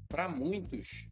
Para muitos,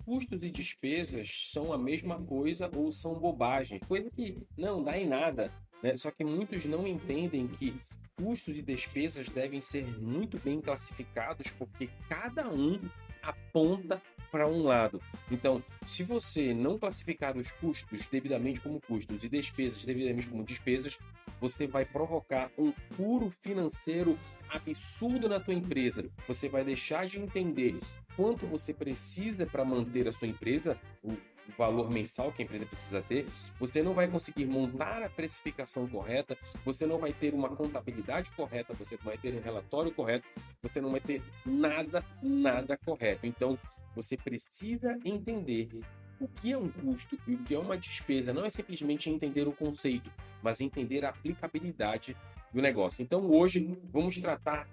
custos e despesas são a mesma coisa ou são bobagens, coisa que não dá em nada, né? Só que muitos não entendem que custos e despesas devem ser muito bem classificados, porque cada um aponta para um lado. Então, se você não classificar os custos devidamente como custos e despesas devidamente como despesas, você vai provocar um furo financeiro absurdo na tua empresa. Você vai deixar de entender quanto você precisa para manter a sua empresa, o valor mensal que a empresa precisa ter, você não vai conseguir montar a precificação correta, você não vai ter uma contabilidade correta, você não vai ter um relatório correto, você não vai ter nada correto. Então, você precisa entender o que é um custo e o que é uma despesa. Não é simplesmente entender o conceito, mas entender a aplicabilidade do negócio. Então, hoje, vamos tratar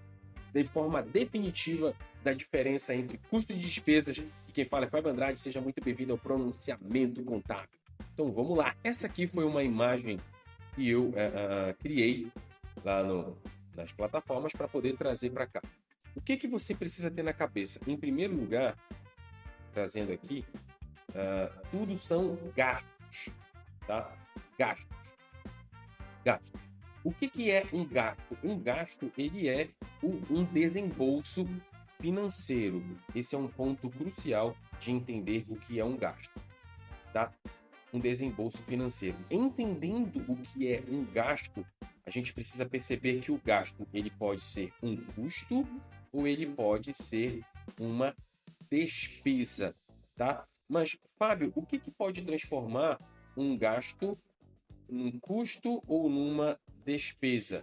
de forma definitiva da diferença entre custo e despesas. E quem fala é Fábio Andrade, seja muito bem-vindo ao pronunciamento contábil. Então vamos lá. Essa aqui foi uma imagem que eu criei lá nas plataformas para poder trazer para cá. O que você precisa ter na cabeça? Em primeiro lugar, trazendo aqui, tudo são gastos, tá? Gastos. Gastos. O que é um gasto? Um gasto, ele é um desembolso financeiro. Esse é um ponto crucial de entender o que é um gasto, tá? Um desembolso financeiro. Entendendo o que é um gasto, a gente precisa perceber que o gasto, ele pode ser um custo ou ele pode ser uma despesa, tá? Mas, Fábio, o que pode transformar um gasto num custo ou numa despesa?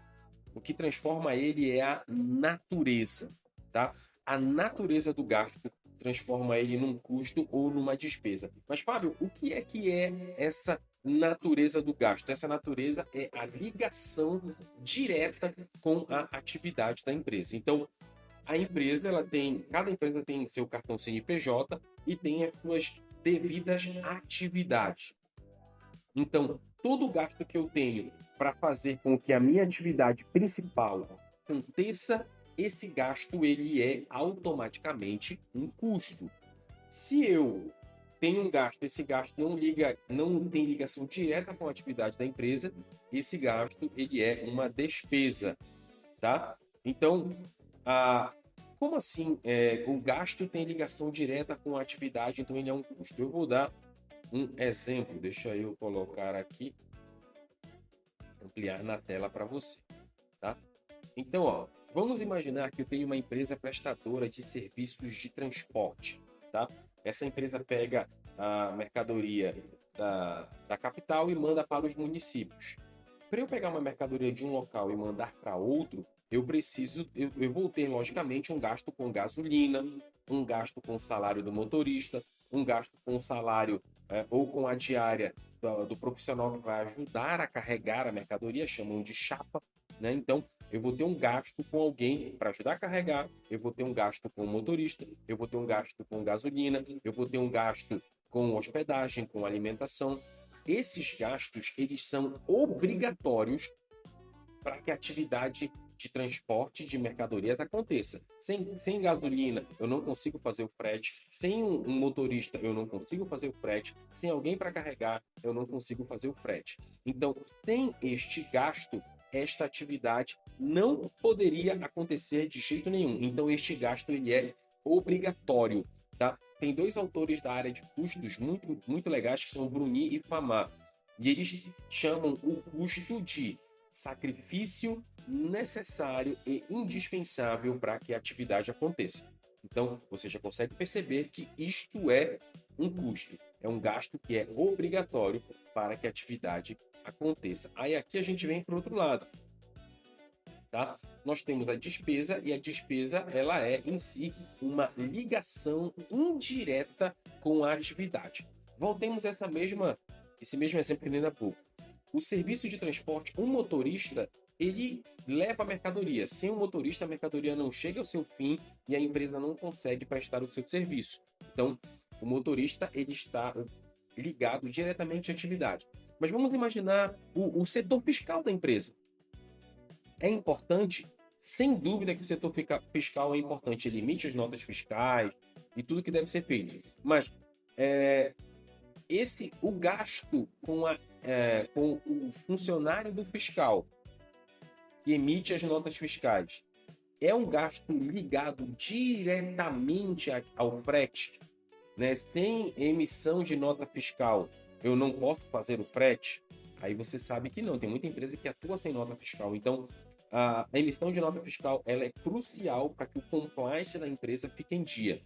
O que transforma ele é a natureza, tá? A natureza do gasto transforma ele num custo ou numa despesa. Mas, Fábio, o que é essa natureza do gasto? Essa natureza é a ligação direta com a atividade da empresa. Então, cada empresa tem seu cartão CNPJ e tem as suas devidas atividades. Então, todo o gasto que eu tenho para fazer com que a minha atividade principal aconteça, esse gasto ele é automaticamente um custo. Se eu tenho um gasto, esse gasto não tem ligação direta com a atividade da empresa, esse gasto ele é uma despesa, tá? Então, a, como assim o gasto tem ligação direta com a atividade, então ele é um custo? Eu vou dar um exemplo, deixa eu colocar aqui, ampliar na tela para você, tá? Então, ó, vamos imaginar que eu tenho uma empresa prestadora de serviços de transporte, tá? Essa empresa pega a mercadoria da capital e manda para os municípios. Para eu pegar uma mercadoria de um local e mandar para outro, eu vou ter, logicamente, um gasto com gasolina, um gasto com o salário do motorista, um gasto com o salário ou com a diária do profissional que vai ajudar a carregar a mercadoria, chamam de chapa, né? Então, eu vou ter um gasto com alguém para ajudar a carregar, eu vou ter um gasto com o motorista, eu vou ter um gasto com gasolina, eu vou ter um gasto com hospedagem, com alimentação. Esses gastos, eles são obrigatórios para que a atividade de transporte de mercadorias aconteça. Sem gasolina, eu não consigo fazer o frete. Sem um motorista, eu não consigo fazer o frete. Sem alguém para carregar, eu não consigo fazer o frete. Então, sem este gasto, esta atividade não poderia acontecer de jeito nenhum. Então, este gasto ele é obrigatório, tá? Tem dois autores da área de custos muito legais que são Bruni e Famar. E eles chamam o custo de sacrifício necessário e indispensável para que a atividade aconteça. Então, você já consegue perceber que isto é um custo, é um gasto que é obrigatório para que a atividade aconteça. Aí aqui a gente vem para o outro lado, tá? Nós temos a despesa e a despesa ela é em si uma ligação indireta com a atividade. Voltemos a esse mesmo exemplo que eu dei há pouco. O serviço de transporte, um motorista, ele leva a mercadoria. Sem o motorista, a mercadoria não chega ao seu fim e a empresa não consegue prestar o seu serviço. Então, o motorista ele está ligado diretamente à atividade. Mas vamos imaginar o setor fiscal da empresa. É importante, sem dúvida que o setor fiscal é importante. Ele emite as notas fiscais, e tudo que deve ser feito. Mas o gasto com o funcionário do fiscal que emite as notas fiscais é um gasto ligado diretamente ao frete, né? Se tem emissão de nota fiscal, eu não posso fazer o frete? Aí você sabe que não, tem muita empresa que atua sem nota fiscal. Então, a emissão de nota fiscal ela é crucial para que o compliance da empresa fique em dia.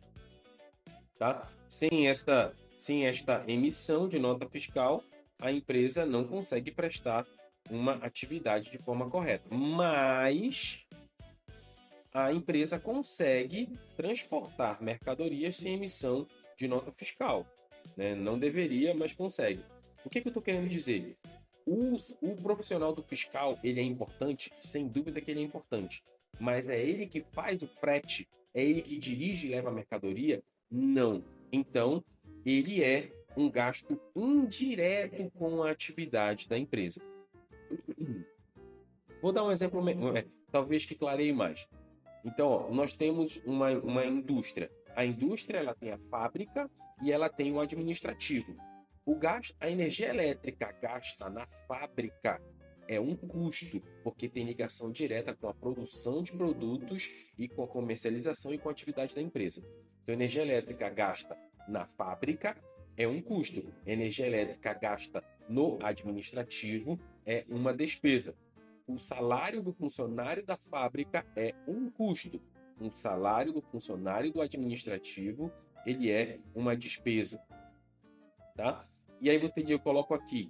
Tá? Sem esta emissão de nota fiscal, a empresa não consegue prestar uma atividade de forma correta. Mas a empresa consegue transportar mercadorias sem emissão de nota fiscal, né? Não deveria, mas consegue. O que eu estou querendo dizer? O profissional do fiscal, ele é importante? Sem dúvida que ele é importante. Mas é ele que faz o frete? É ele que dirige e leva a mercadoria? Não. Então, ele é um gasto indireto com a atividade da empresa. Vou dar um exemplo, talvez que clareie mais. Então, ó, nós temos uma indústria. A indústria ela tem a fábrica e ela tem o administrativo. A energia elétrica gasta na fábrica é um custo, porque tem ligação direta com a produção de produtos e com a comercialização e com a atividade da empresa. Então, energia elétrica gasta na fábrica é um custo. Energia elétrica gasta no administrativo é uma despesa. O salário do funcionário da fábrica é um custo. O salário do funcionário do administrativo, ele é uma despesa. Tá? E aí eu coloco aqui,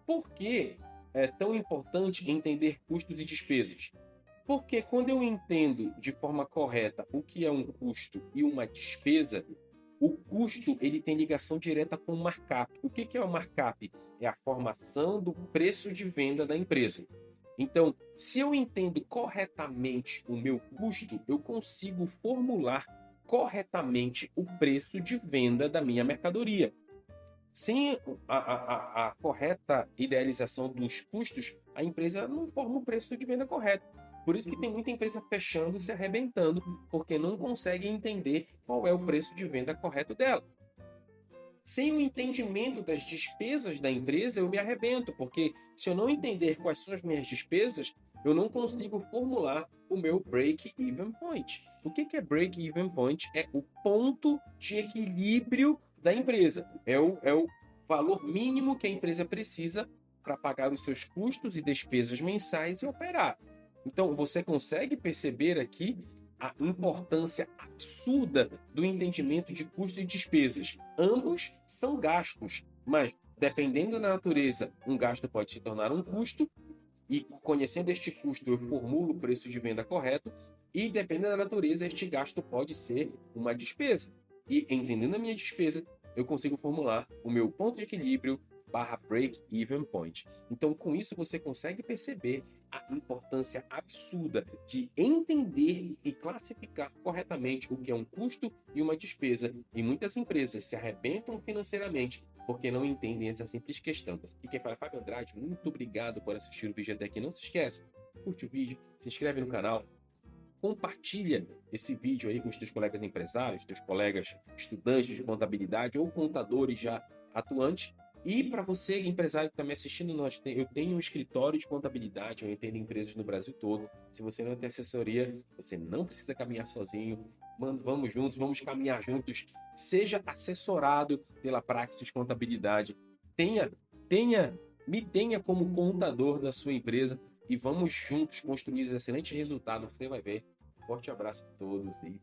por que é tão importante entender custos e despesas? Porque quando eu entendo de forma correta o que é um custo e uma despesa, o custo ele tem ligação direta com o markup. O que é o markup? É a formação do preço de venda da empresa. Então, se eu entendo corretamente o meu custo, eu consigo formular corretamente o preço de venda da minha mercadoria. Sem a correta idealização dos custos, a empresa não forma o preço de venda correto. Por isso que tem muita empresa fechando, se arrebentando, porque não consegue entender qual é o preço de venda correto dela. Sem o entendimento das despesas da empresa, eu me arrebento, porque se eu não entender quais são as minhas despesas, eu não consigo formular o meu break-even point. O que é break-even point? É o ponto de equilíbrio da empresa. É o valor mínimo que a empresa precisa para pagar os seus custos e despesas mensais e operar. Então, você consegue perceber aqui a importância absurda do entendimento de custos e despesas. Ambos são gastos, mas dependendo da natureza, um gasto pode se tornar um custo, e conhecendo este custo eu formulo o preço de venda correto, e dependendo da natureza, este gasto pode ser uma despesa. E entendendo a minha despesa, eu consigo formular o meu ponto de equilíbrio / break-even point. Então, com isso, você consegue perceber a importância absurda de entender e classificar corretamente o que é um custo e uma despesa. E muitas empresas se arrebentam financeiramente porque não entendem essa simples questão. E quem fala é Fábio Andrade, muito obrigado por assistir o vídeo até aqui. Não se esquece, curte o vídeo, se inscreve no canal, compartilha esse vídeo aí com os teus colegas empresários, teus colegas estudantes de contabilidade ou contadores já atuantes. E para você, empresário que está me assistindo, eu tenho um escritório de contabilidade, eu atendo empresas no Brasil todo. Se você não tem assessoria, você não precisa caminhar sozinho. Mano, vamos juntos, vamos caminhar juntos. Seja assessorado pela Praxis Contabilidade. Me tenha como contador da sua empresa e vamos juntos construir excelentes resultados. Você vai ver. Forte abraço a todos e